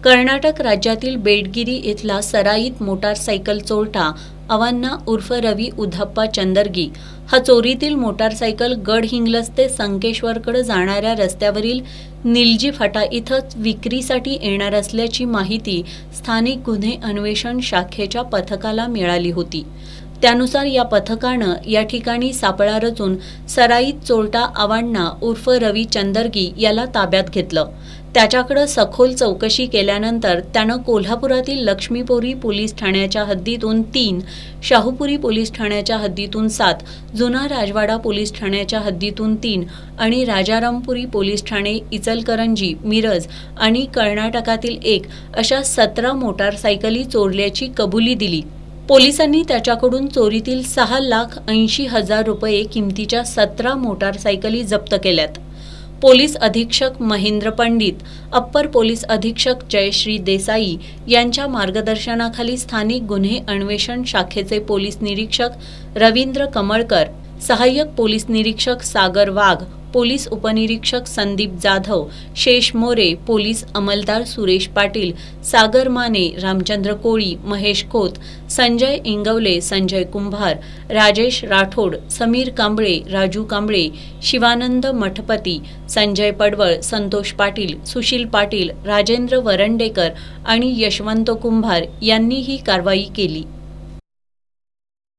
कर्नाटक राज्यातील बेडगिरी इथला सराईत मोटारसायकल चोरटा अवान्ना उर्फ रवी उद्धप्पा चंदरगी हा चोरीतील मोटारसायकल गडहिंग्लज ते संकेश्वरकडे जाणाऱ्या रस्त्यावरील निलजी फाटा इथं विक्रीसाठी येणार असल्याची माहिती स्थानिक गुन्हे अन्वेषण शाखेच्या पथकाला मिळाली होती। त्यानुसार या पथकानं या ठिकाणी सापळा रचून सराईत चोरटा अवान्ना उर्फ रवी चंदरगी याला ताब्यात घेतलं। त्याच्याकडे सखोल चौकशी केल्यानंतर त्यानं कोल्हापुरातील लक्ष्मीपुरी पोलीस ठाण्याच्या हद्दीतून 3, शाहूपुरी पोलीस ठाण्याच्या हद्दीतून 7, जुना राजवाडा पोलीस ठाण्याच्या हद्दीतून 3 आणि राजारामपुरी पोलीस ठाणे इचलकरंजी, मिरज आणि कर्नाटकातील 1 अशा 17 मोटारसायकली चोरल्याची कबुली दिली। पोलिसांनी त्याच्याकडून चोरीतील 6,80,000 रुपये किमतीच्या 17 मोटारसायकली जप्त केल्यात। पोलीस अधीक्षक महेंद्र पंडित, अप्पर पोलीस अधीक्षक जयश्री देसाई यांच्या मार्गदर्शनाखाली स्थानिक गुन्हे अन्वेषण शाखेचे पोलीस निरीक्षक रवींद्र कमळकर, सहाय्यक पोलीस निरीक्षक सागर वाघ, पोलीस उपनिरीक्षक संदीप जाधव, शेष मोरे, पोलीस अंमलदार सुरेश पाटील, सागर माने, रामचंद्र कोळी, महेश खोत, संजय इंगवले, संजय कुंभार, राजेश राठोड, समीर कांबळे, राजू कांबळे, शिवानंद मठपती, संजय पडवळ, संतोष पाटील, सुशील पाटील, राजेंद्र वरंडेकर आणि यशवंत कुंभार यांनी ही कारवाई केली।